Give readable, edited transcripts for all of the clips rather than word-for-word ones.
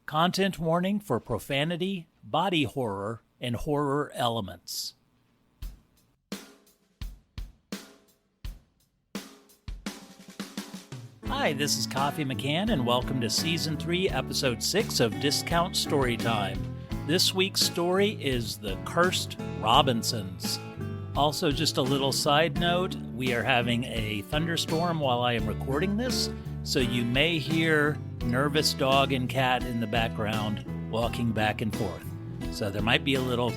Content warning for profanity, body horror, and horror elements. Hi, this is Coffee McCann, and welcome to Season 3, Episode 6 of Discount Storytime. This week's story is The Cursed Robinsons. Also, just a little side note, we are having a thunderstorm while I am recording this, so you may hear nervous dog and cat in the background walking back and forth. So there might be a little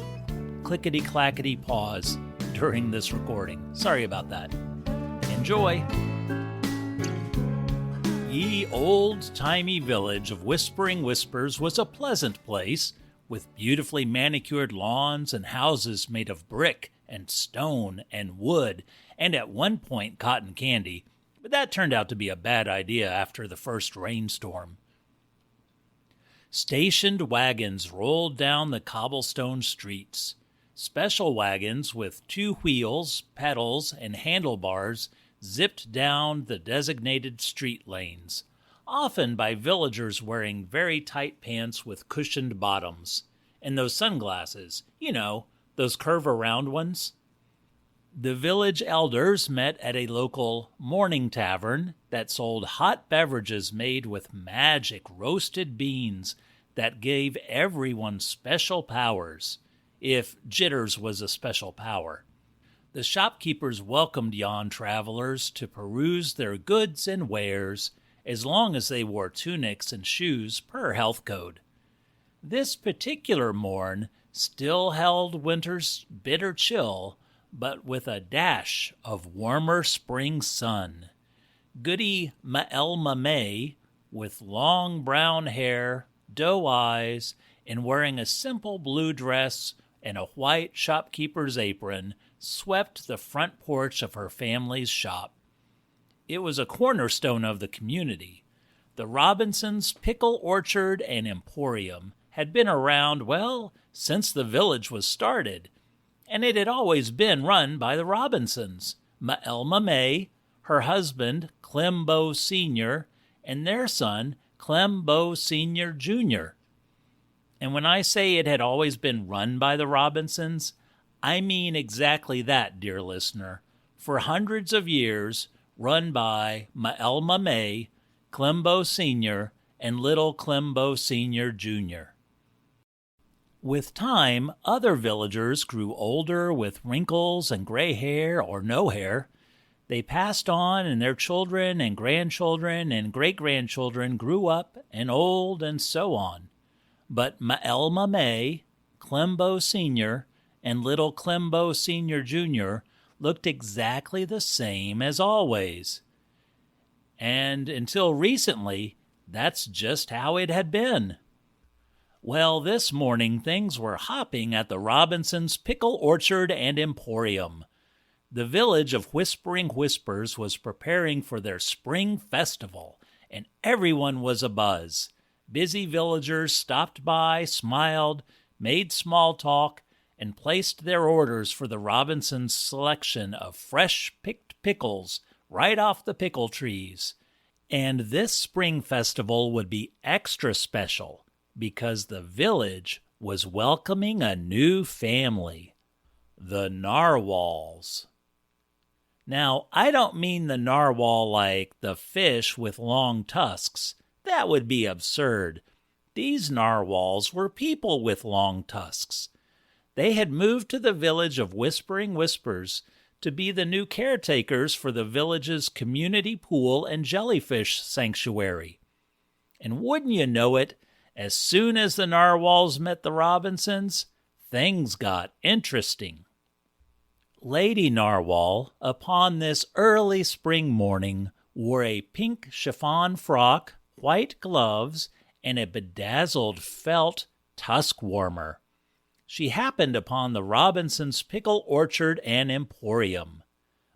clickety-clackety pause during this recording. Sorry about that. Enjoy! Ye old-timey village of Whispering Whispers was a pleasant place, with beautifully manicured lawns and houses made of brick and stone and wood, and at one point cotton candy, but that turned out to be a bad idea after the first rainstorm. Stationed wagons rolled down the cobblestone streets. Special wagons with 2 wheels, pedals, and handlebars zipped down the designated street lanes, often by villagers wearing very tight pants with cushioned bottoms, and those sunglasses, those curve-around ones. The village elders met at a local morning tavern that sold hot beverages made with magic roasted beans that gave everyone special powers, if jitters was a special power. The shopkeepers welcomed yon travelers to peruse their goods and wares, as long as they wore tunics and shoes per health code. This particular morn still held winter's bitter chill, but with a dash of warmer spring sun. Goody Ma'elma May, with long brown hair, doe eyes, and wearing a simple blue dress and a white shopkeeper's apron, swept the front porch of her family's shop. It was a cornerstone of the community. The Robinsons' Pickle Orchard and Emporium had been around, since the village was started, and it had always been run by the Robinsons, Ma'elma May, her husband, Clembo Sr., and their son, Clembo Sr. Jr. And when I say it had always been run by the Robinsons, I mean exactly that, dear listener. For hundreds of years, run by Ma'elma May, Clembo Sr., and little Clembo Sr. Jr. With time, other villagers grew older with wrinkles and gray hair or no hair. They passed on, and their children and grandchildren and great-grandchildren grew up and old and so on. But Ma'elma May, Clembo Sr., and little Clembo Sr. Jr. looked exactly the same as always. And until recently, that's just how it had been. Well, this morning things were hopping at the Robinsons' Pickle Orchard and Emporium. The village of Whispering Whispers was preparing for their spring festival, and everyone was abuzz. Busy villagers stopped by, smiled, made small talk, and placed their orders for the Robinsons' selection of fresh-picked pickles right off the pickle trees. And this spring festival would be extra special, because the village was welcoming a new family, the narwhals. Now, I don't mean the narwhal like the fish with long tusks. That would be absurd. These narwhals were people with long tusks. They had moved to the village of Whispering Whispers to be the new caretakers for the village's community pool and jellyfish sanctuary. And wouldn't you know it, as soon as the narwhals met the Robinsons, things got interesting. Lady Narwhal, upon this early spring morning, wore a pink chiffon frock, white gloves, and a bedazzled felt tusk warmer. She happened upon the Robinsons' Pickle Orchard and Emporium.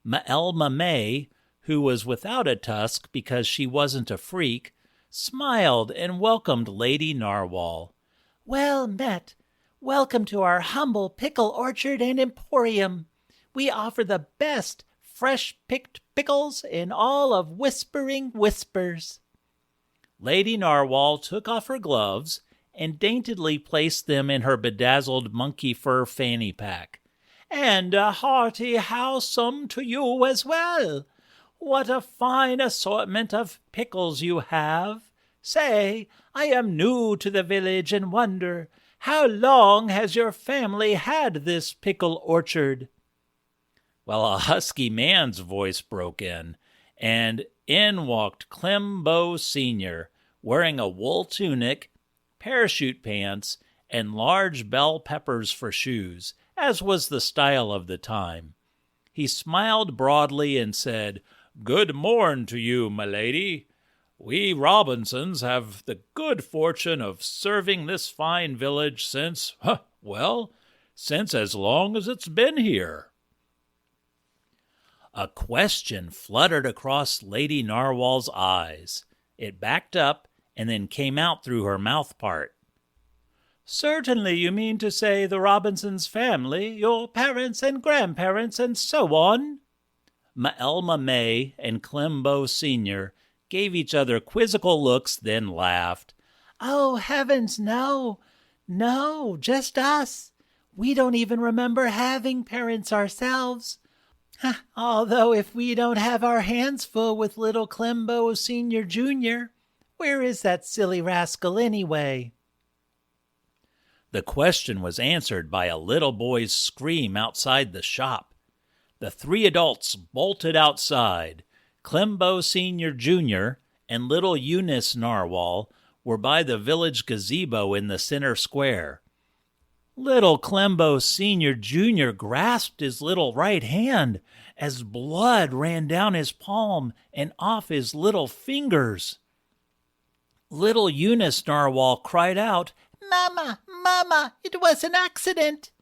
Ma'elma May, who was without a tusk because she wasn't a freak, smiled and welcomed Lady Narwhal. "Well met. Welcome to our humble pickle orchard and emporium. We offer the best fresh-picked pickles in all of Whispering Whispers." Lady Narwhal took off her gloves and daintily placed them in her bedazzled monkey fur fanny pack. "And a hearty howsome to you as well. What a fine assortment of pickles you have. Say, I am new to the village and wonder, how long has your family had this pickle orchard?" Well, a husky man's voice broke in, and in walked Clembo Sr., wearing a wool tunic, parachute pants, and large bell peppers for shoes, as was the style of the time. He smiled broadly and said, "Good morn to you, my lady. We Robinsons have the good fortune of serving this fine village since as long as it's been here." A question fluttered across Lady Narwhal's eyes. It backed up and then came out through her mouth part. "Certainly you mean to say the Robinsons family, your parents and grandparents and so on?" M'Elma May and Clembo Sr. gave each other quizzical looks, then laughed. "Oh, heavens, no. No, just us. We don't even remember having parents ourselves. Although if we don't have our hands full with little Clembo Sr. Jr., where is that silly rascal anyway?" The question was answered by a little boy's scream outside the shop. The three adults bolted outside. Clembo Sr. Jr. and little Eunice Narwhal were by the village gazebo in the center square. Little Clembo Sr. Jr. grasped his little right hand as blood ran down his palm and off his little fingers. Little Eunice Narwhal cried out, "Mama, Mama, it was an accident."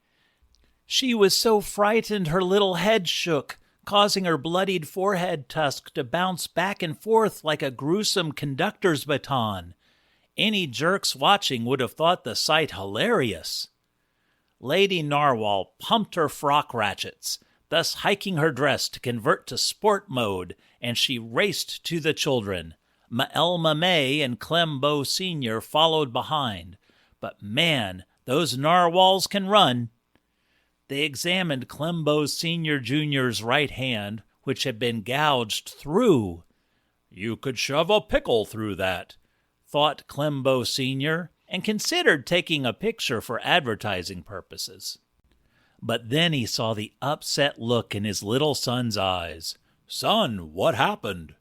She was so frightened her little head shook, causing her bloodied forehead tusk to bounce back and forth like a gruesome conductor's baton. Any jerks watching would have thought the sight hilarious. Lady Narwhal pumped her frock ratchets, thus hiking her dress to convert to sport mode, and she raced to the children. M'Elma May and Clembo Sr. followed behind. But man, those narwhals can run. They examined Clembo Sr. Jr.'s right hand, which had been gouged through. "You could shove a pickle through that," thought Clembo Sr., and considered taking a picture for advertising purposes. But then he saw the upset look in his little son's eyes. "Son, what happened?"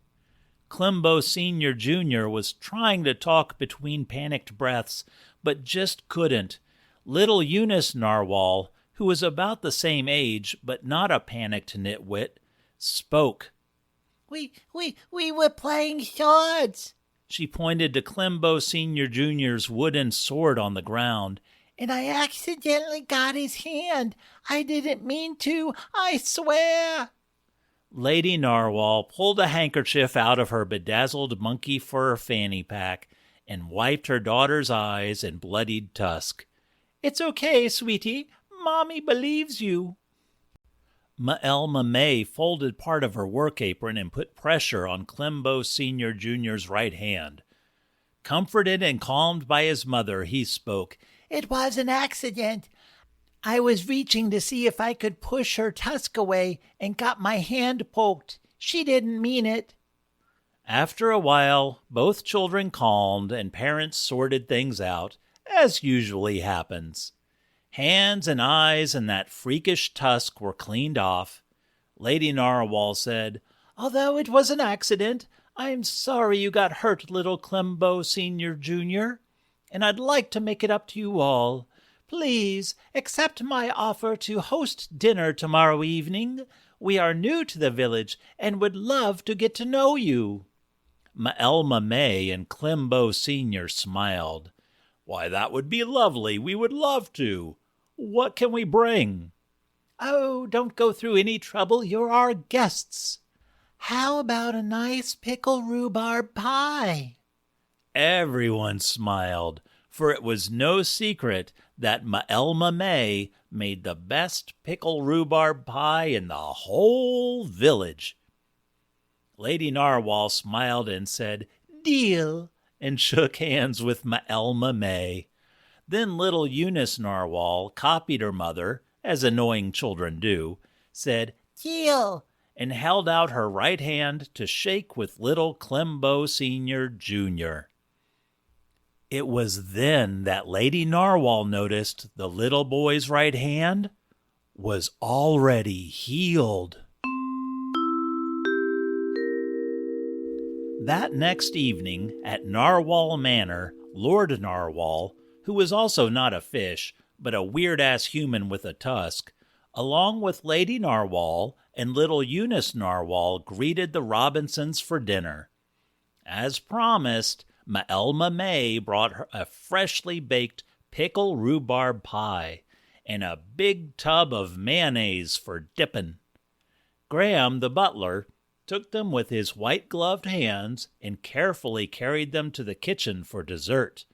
Clembo Sr. Jr. was trying to talk between panicked breaths, but just couldn't. Little Eunice Narwhal, who was about the same age, but not a panicked nitwit, spoke. We were playing swords." She pointed to Clembo Sr. Jr.'s wooden sword on the ground. "And I accidentally got his hand. I didn't mean to, I swear." Lady Narwhal pulled a handkerchief out of her bedazzled monkey fur fanny pack and wiped her daughter's eyes and bloodied tusk. "It's okay, sweetie. Mommy believes you." M'Elma May folded part of her work apron and put pressure on Clembo Sr. Jr.'s right hand. Comforted and calmed by his mother, he spoke. "It was an accident. I was reaching to see if I could push her tusk away and got my hand poked. She didn't mean it." After a while, both children calmed and parents sorted things out, as usually happens. Hands and eyes and that freakish tusk were cleaned off. Lady Narwhal said, "Although it was an accident, I'm sorry you got hurt, little Clembo Sr. Jr., and I'd like to make it up to you all. Please accept my offer to host dinner tomorrow evening. We are new to the village and would love to get to know you." M'Elma May and Clembo Sr. smiled. "Why, that would be lovely. We would love to. What can we bring?" "Oh, don't go through any trouble. You're our guests. How about a nice pickle rhubarb pie?" Everyone smiled, for it was no secret that M'Elma May made the best pickle rhubarb pie in the whole village. Lady Narwhal smiled and said, "Deal. and shook hands with Elma May. Then little Eunice Narwhal copied her mother, as annoying children do, said, "Heel," and held out her right hand to shake with little Clembo Sr. Jr. It was then that Lady Narwhal noticed the little boy's right hand was already healed. That next evening at Narwhal Manor, Lord Narwhal, who was also not a fish, but a weird-ass human with a tusk, along with Lady Narwhal and little Eunice Narwhal, greeted the Robinsons for dinner. As promised, Elma May brought her a freshly baked pickle rhubarb pie and a big tub of mayonnaise for dippin'. Graham, the butler, took them with his white-gloved hands and carefully carried them to the kitchen for dessert.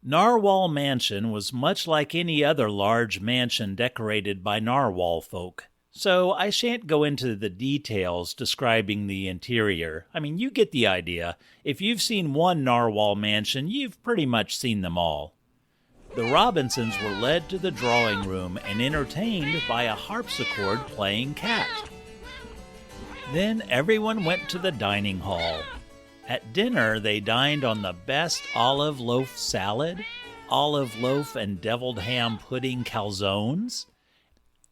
Narwhal Mansion was much like any other large mansion decorated by Narwhal folk, so I shan't go into the details describing the interior. I mean, you get the idea. If you've seen one Narwhal Mansion, you've pretty much seen them all. The Robinsons were led to the drawing room and entertained by a harpsichord playing cat. Then everyone went to the dining hall. At dinner, they dined on the best olive loaf salad, olive loaf and deviled ham pudding calzones,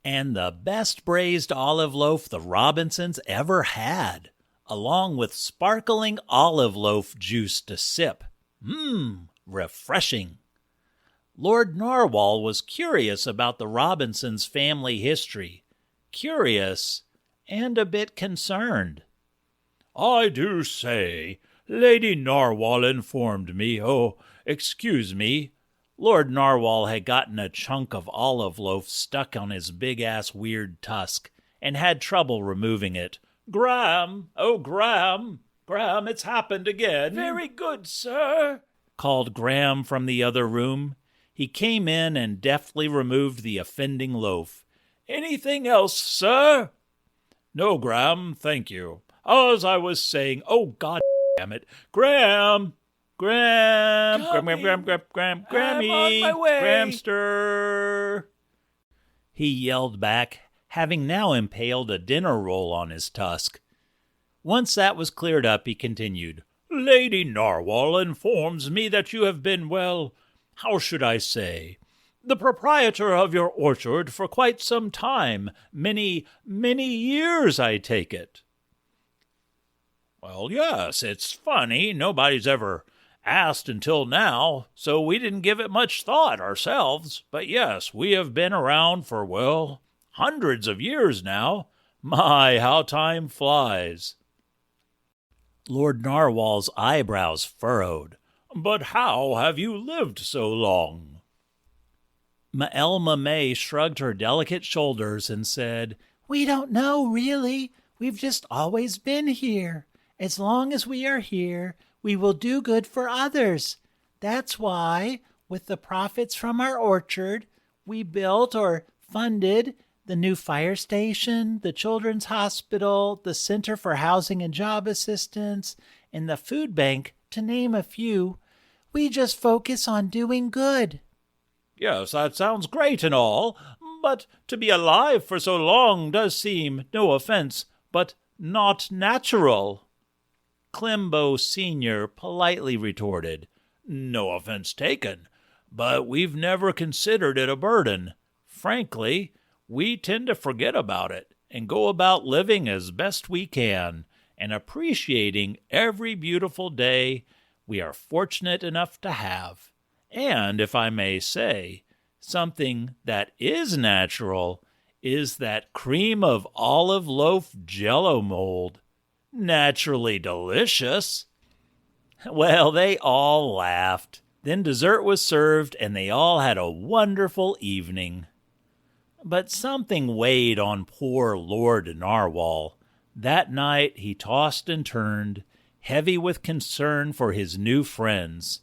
and the best braised olive loaf the Robinsons ever had, along with sparkling olive loaf juice to sip. Refreshing. Lord Narwhal was curious about the Robinsons' family history. Curious and a bit concerned. "I do say, Lady Narwhal informed me, excuse me." Lord Narwhal had gotten a chunk of olive loaf stuck on his big-ass weird tusk and had trouble removing it. "Graham! Oh, Graham! Graham, it's happened again." "Very good, sir," called Graham from the other room. He came in and deftly removed the offending loaf. "Anything else, sir?" "No, Graham, thank you. As I was saying, oh, God damn it, Graham! Graham! Grammy! I'm on my way. Gramster!" He yelled back, having now impaled a dinner roll on his tusk. Once that was cleared up, he continued, "Lady Narwhal informs me that you have been, well, how should I say, the proprietor of your orchard for quite some time, many years, I take it." "Well, yes, it's funny. Nobody's ever asked until now, so we didn't give it much thought ourselves. But yes, we have been around for, well, hundreds of years now. My, how time flies." Lord Narwhal's eyebrows furrowed. "But how have you lived so long?" Elma May shrugged her delicate shoulders and said, "We don't know, really. We've just always been here. As long as we are here, we will do good for others. That's why, with the profits from our orchard, we built or funded the new fire station, the children's hospital, the Center for Housing and Job Assistance, and the food bank, to name a few. We just focus on doing good." "Yes, that sounds great and all, but to be alive for so long does seem, no offense, but not natural." Clembo Sr. politely retorted, "No offense taken, but we've never considered it a burden. Frankly, we tend to forget about it and go about living as best we can and appreciating every beautiful day we are fortunate enough to have. And, if I may say, something that is natural is that cream of olive loaf Jell-O mold. Naturally delicious." Well, they all laughed. Then dessert was served, and they all had a wonderful evening. But something weighed on poor Lord Narwhal. That night he tossed and turned, heavy with concern for his new friends.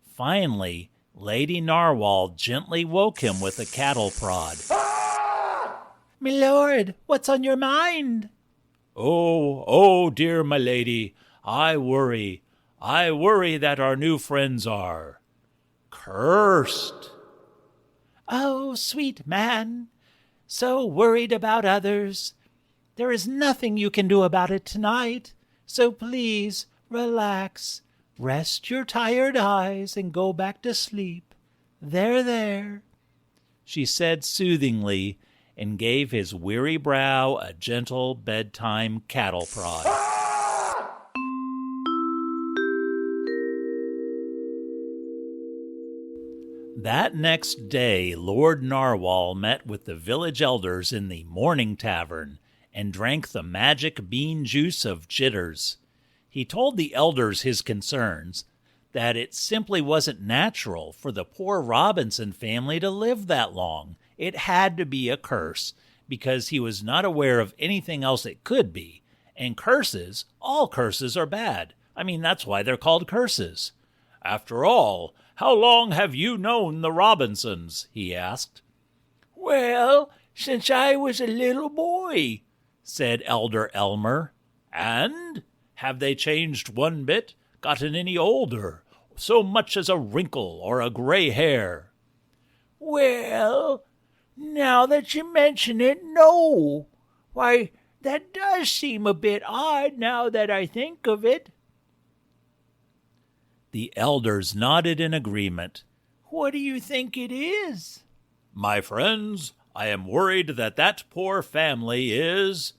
Finally, Lady Narwhal gently woke him with a cattle prod. "My lord, what's on your mind?" Oh, dear my lady, I worry. I worry that our new friends are cursed. Oh, sweet man, so worried about others. There is nothing you can do about it tonight, so please relax. Rest your tired eyes and go back to sleep. There, she said soothingly, and gave his weary brow a gentle bedtime cattle prod. That next day, Lord Narwhal met with the village elders in the morning tavern and drank the magic bean juice of jitters. He told the elders his concerns, that it simply wasn't natural for the poor Robinson family to live that long. It had to be a curse, because he was not aware of anything else it could be. And curses, all curses are bad. I mean, that's why they're called curses. After all, how long have you known the Robinsons? He asked. Well, since I was a little boy, said Elder Elmer. And? Have they changed one bit? Gotten any older? So much as a wrinkle or a gray hair? Well, now that you mention it, no. Why, that does seem a bit odd now that I think of it. The elders nodded in agreement. What do you think it is? My friends, I am worried that that poor family is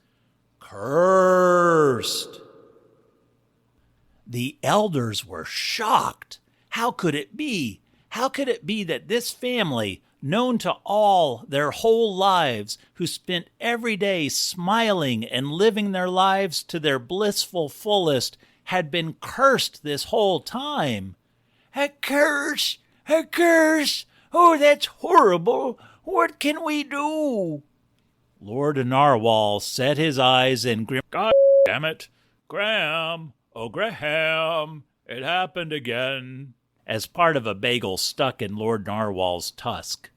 cursed. The elders were shocked. How could it be? How could it be that this family, known to all their whole lives, who spent every day smiling and living their lives to their blissful fullest, had been cursed this whole time? A curse! A curse! Oh, that's horrible! What can we do? Lord Narwhal set his eyes and grinned. God damn it! Graham! Oh, Graham! It happened again! As part of a bagel stuck in Lord Narwhal's tusk.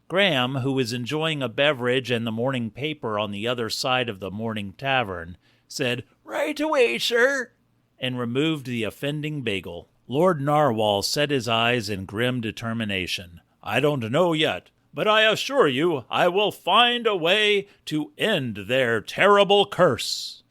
Graham, who was enjoying a beverage and the morning paper on the other side of the morning tavern, said, Right away, sir, and removed the offending bagel. Lord Narwhal set his eyes in grim determination. I don't know yet, but I assure you I will find a way to end their terrible curse.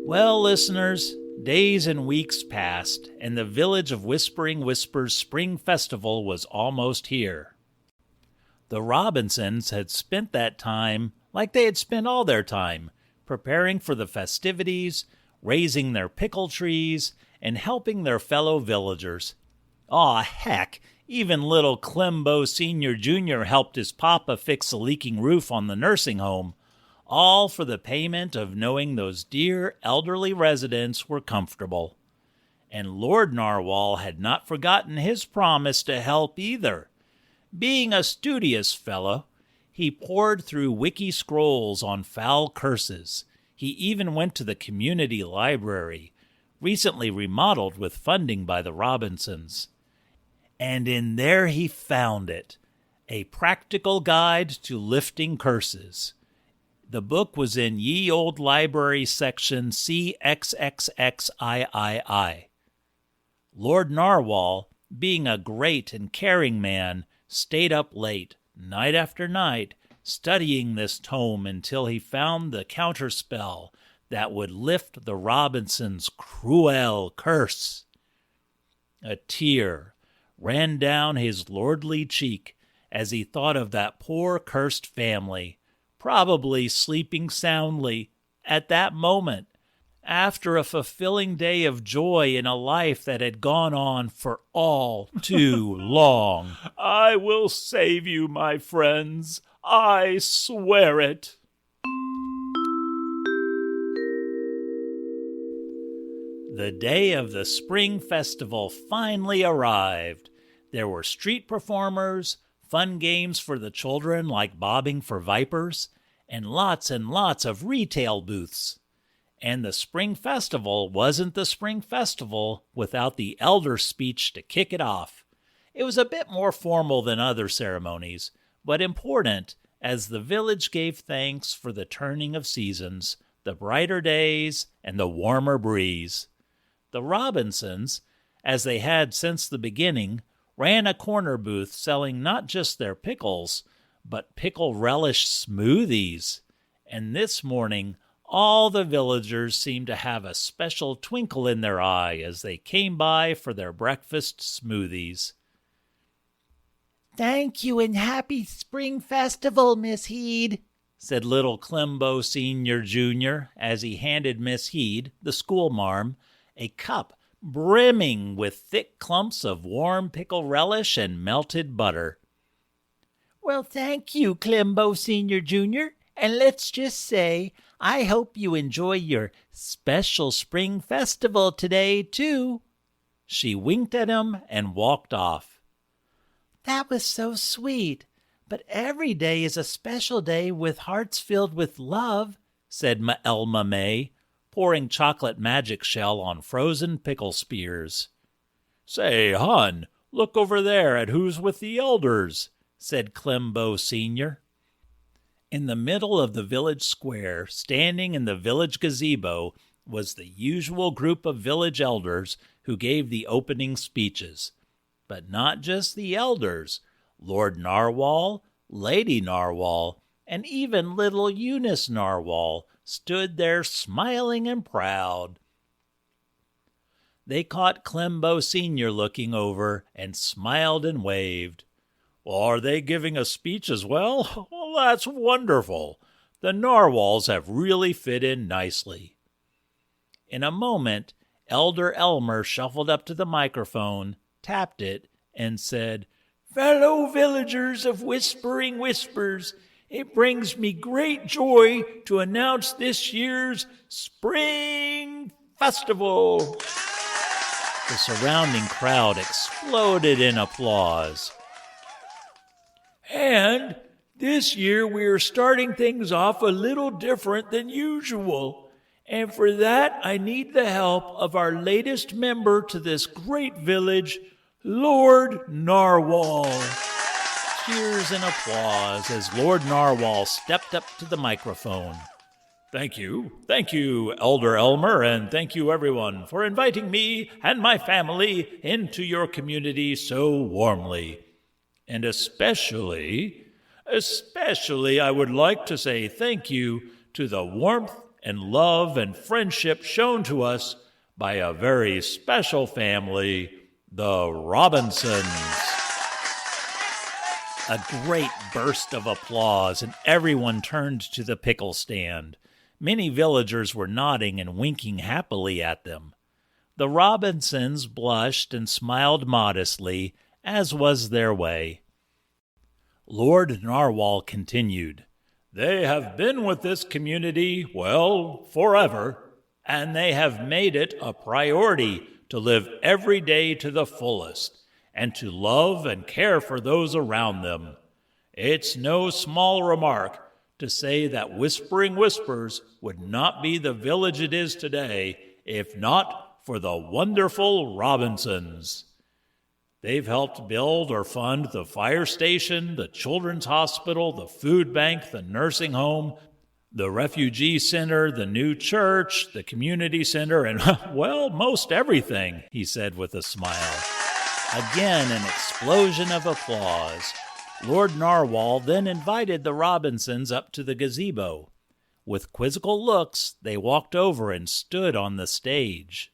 Well, listeners, days and weeks passed, and the village of Whispering Whispers Spring Festival was almost here. The Robinsons had spent that time like they had spent all their time, preparing for the festivities, raising their pickle trees, and helping their fellow villagers. Aw, heck, even little Clembo Sr. Jr. helped his papa fix a leaking roof on the nursing home, all for the payment of knowing those dear elderly residents were comfortable. And Lord Narwhal had not forgotten his promise to help either. Being a studious fellow, he pored through wiki scrolls on foul curses. He even went to the community library, recently remodeled with funding by the Robinsons. And in there he found it, a practical guide to lifting curses. The book was in Ye Old Library section CXXXIII. Lord Narwhal, being a great and caring man, stayed up late, night after night, studying this tome until he found the counterspell that would lift the Robinsons' cruel curse. A tear ran down his lordly cheek as he thought of that poor cursed family, probably sleeping soundly at that moment, after a fulfilling day of joy in a life that had gone on for all too long. I will save you, my friends. I swear it. The day of the spring festival finally arrived. There were street performers, fun games for the children like bobbing for vipers, and lots of retail booths. And the spring festival wasn't the spring festival without the elder speech to kick it off. It was a bit more formal than other ceremonies, but important, as the village gave thanks for the turning of seasons, the brighter days, and the warmer breeze. The Robinsons, as they had since the beginning, ran a corner booth selling not just their pickles, but pickle relish smoothies. And this morning, all the villagers seemed to have a special twinkle in their eye as they came by for their breakfast smoothies. "Thank you and happy spring festival, Miss Heed," said little Clembo Sr. Jr. as he handed Miss Heed, the schoolmarm, a cup brimming with thick clumps of warm pickle relish and melted butter. "Well, thank you, Clembo Sr. Jr., and let's just say I hope you enjoy your special spring festival today, too." She winked at him and walked off. "That was so sweet, but every day is a special day with hearts filled with love," said Elma May, pouring chocolate magic shell on frozen pickle spears. "Say, hon, look over there at who's with the elders," said Clembo Sr. In the middle of the village square, standing in the village gazebo, was the usual group of village elders who gave the opening speeches. But not just the elders. Lord Narwhal, Lady Narwhal, and even little Eunice Narwhal stood there smiling and proud. They caught Clembo Sr. looking over and smiled and waved. "Well, are they giving a speech as well? Well, that's wonderful. The Narwhals have really fit in nicely." In a moment, Elder Elmer shuffled up to the microphone, tapped it, and said, "Fellow villagers of Whispering Whispers, it brings me great joy to announce this year's Spring Festival." The surrounding crowd exploded in applause. "And this year we are starting things off a little different than usual. And for that I need the help of our latest member to this great village, Lord Narwhal." Cheers and applause as Lord Narwhal stepped up to the microphone. Thank you, Elder Elmer, and thank you, everyone, for inviting me and my family into your community so warmly. And especially, I would like to say thank you to the warmth and love and friendship shown to us by a very special family, the Robinsons. A great burst of applause, and everyone turned to the pickle stand. Many villagers were nodding and winking happily at them. The Robinsons blushed and smiled modestly, as was their way. Lord Narwhal continued, "They have been with this community, well, forever, and they have made it a priority to live every day to the fullest, and to love and care for those around them. It's no small remark to say that Whispering Whispers would not be the village it is today if not for the wonderful Robinsons. They've helped build or fund the fire station, the children's hospital, the food bank, the nursing home, the refugee center, the new church, the community center, and, well, most everything," he said with a smile. Again, an explosion of applause. Lord Narwhal then invited the Robinsons up to the gazebo. With quizzical looks, they walked over and stood on the stage.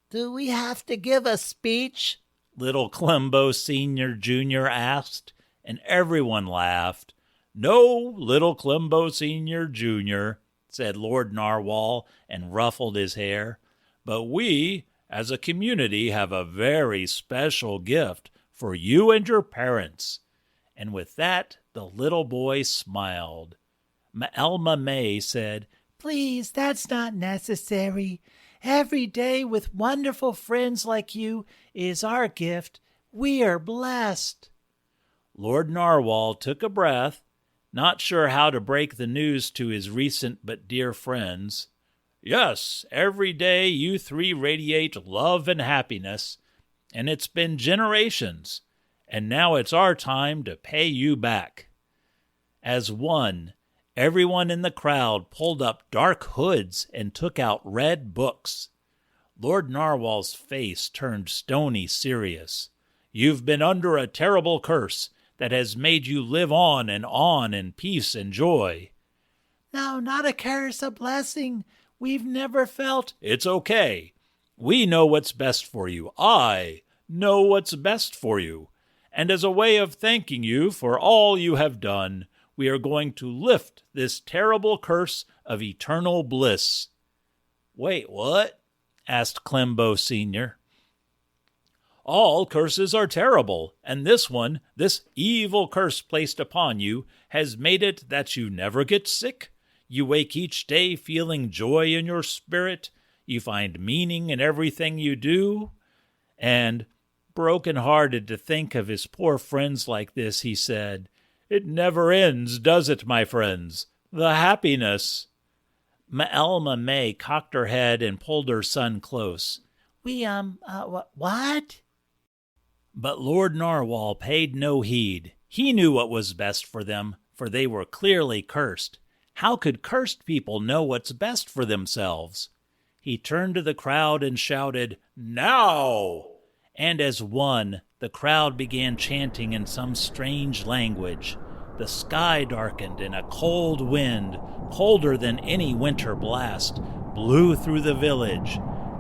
"Do we have to give a speech?" little Clembo Sr. Jr. asked, and everyone laughed. "No, little Clembo Sr. Jr., said Lord Narwhal, and ruffled his hair. "But we, as a community, have a very special gift for you and your parents." And with that, the little boy smiled. Elma May said, "Please, that's not necessary. Every day with wonderful friends like you is our gift. We are blessed." Lord Narwhal took a breath, not sure how to break the news to his recent but dear friends. "Yes, every day you three radiate love and happiness, and it's been generations, and now it's our time to pay you back." As one, Everyone in the crowd pulled up dark hoods and took out red books. Lord Narwhal's face turned stony serious. "You've been under a terrible curse that has made you live on in peace and joy." "No, not a curse, a blessing. We've never felt—" "It's okay. We know what's best for you. I know what's best for you. And as a way of thanking you for all you have done, we are going to lift this terrible curse of eternal bliss." "Wait, what?" asked Clembo Sr. "All curses are terrible, and this one, this evil curse placed upon you, has made it that you never get sick. You wake each day feeling joy in your spirit. You find meaning in everything you do." And, broken-hearted to think of his poor friends like this, he said, "It never ends, does it, my friends? The happiness." Elma May cocked her head and pulled her son close. What?" But Lord Narwhal paid no heed. He knew what was best for them, for they were clearly cursed. How could cursed people know what's best for themselves? He turned to the crowd and shouted, "Now!" And as one, the crowd began chanting in some strange language. The sky darkened, and a cold wind, colder than any winter blast, blew through the village.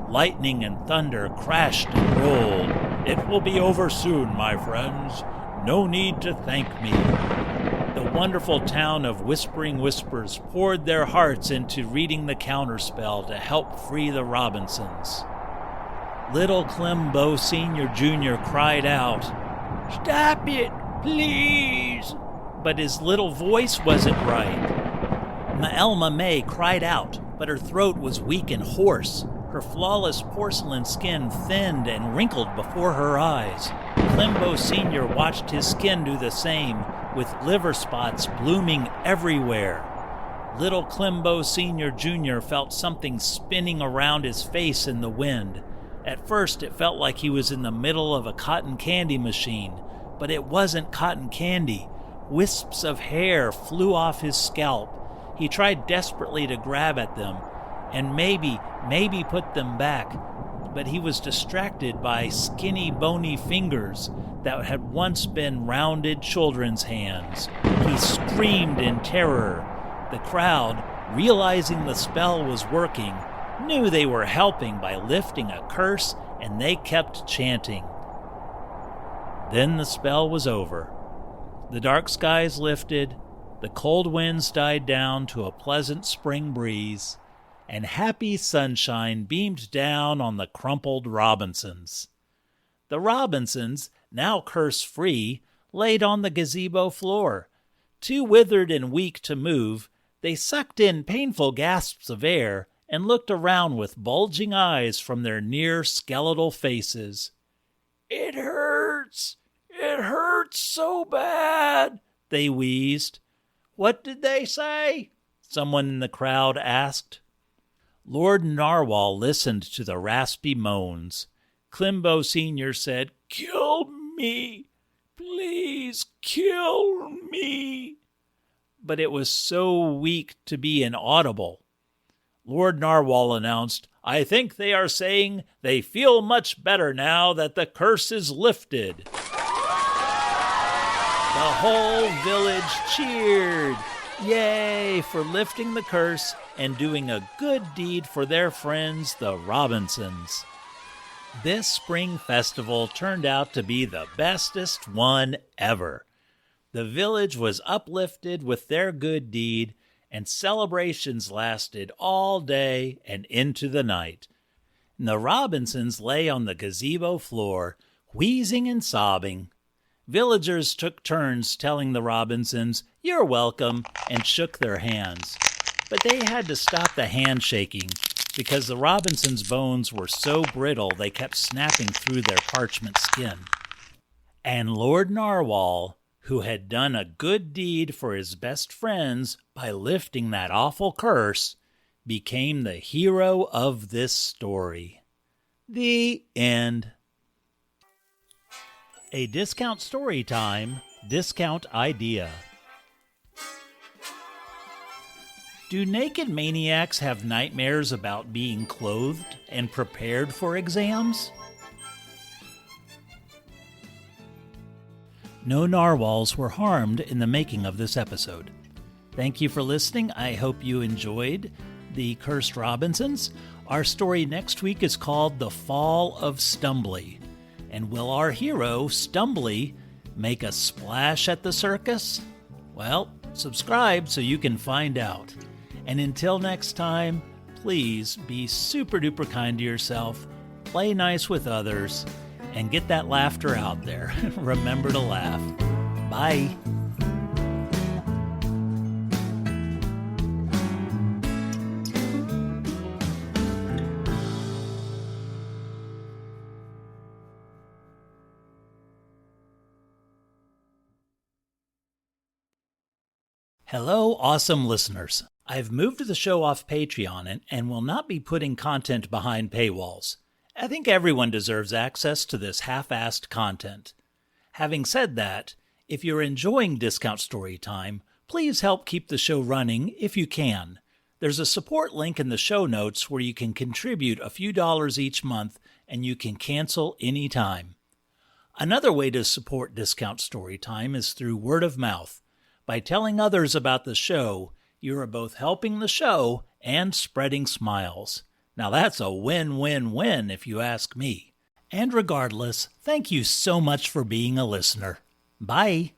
Lightning and thunder crashed and rolled. "It will be over soon, my friends. No need to thank me." The wonderful town of Whispering Whispers poured their hearts into reading the counterspell to help free the Robinsons. Little Clembo Sr. Jr. cried out, "Stop it, please!" But his little voice wasn't right. Elma May cried out, but her throat was weak and hoarse. Her flawless porcelain skin thinned and wrinkled before her eyes. Clembo Sr. watched his skin do the same, with liver spots blooming everywhere. Little Clembo Sr. Jr. felt something spinning around his face in the wind. At first, it felt like he was in the middle of a cotton candy machine, but it wasn't cotton candy. Wisps of hair flew off his scalp. He tried desperately to grab at them, and maybe put them back, but he was distracted by skinny, bony fingers that had once been rounded children's hands. He screamed in terror. The crowd, realizing the spell was working, knew they were helping by lifting a curse, and they kept chanting. Then the spell was over. The dark skies lifted, the cold winds died down to a pleasant spring breeze, and happy sunshine beamed down on the crumpled Robinsons. The Robinsons, now curse-free, laid on the gazebo floor. Too withered and weak to move, they sucked in painful gasps of air and looked around with bulging eyes from their near skeletal faces. "It hurts! It hurts so bad!" they wheezed. "What did they say?" someone in the crowd asked. Lord Narwhal listened to the raspy moans. Clembo Sr. said, "Kill me! Please kill me!" But it was so weak to be inaudible. Lord Narwhal announced, "I think they are saying they feel much better now that the curse is lifted." The whole village cheered. Yay for lifting the curse and doing a good deed for their friends, the Robinsons. This spring festival turned out to be the bestest one ever. The village was uplifted with their good deed, and celebrations lasted all day and into the night. And the Robinsons lay on the gazebo floor, wheezing and sobbing. Villagers took turns telling the Robinsons, "You're welcome," and shook their hands. But they had to stop the handshaking because the Robinsons' bones were so brittle they kept snapping through their parchment skin. And Lord Narwhal, who had done a good deed for his best friends by lifting that awful curse, became the hero of this story. The end. A discount story time, discount idea. Do naked maniacs have nightmares about being clothed and prepared for exams? No narwhals were harmed in the making of this episode. Thank you for listening. I hope you enjoyed The Cursed Robinsons. Our story next week is called The Fall of Stumbly. And will our hero, Stumbly, make a splash at the circus? Well, subscribe so you can find out. And until next time, please be super duper kind to yourself, play nice with others, and get that laughter out there. Remember to laugh. Bye. Hello, awesome listeners. I've moved the show off Patreon and will not be putting content behind paywalls. I think everyone deserves access to this half-assed content. Having said that, if you're enjoying Discount Storytime, please help keep the show running if you can. There's a support link in the show notes where you can contribute a few dollars each month and you can cancel anytime. Another way to support Discount Storytime is through word of mouth. By telling others about the show, you are both helping the show and spreading smiles. Now that's a win-win-win if you ask me. And regardless, thank you so much for being a listener. Bye.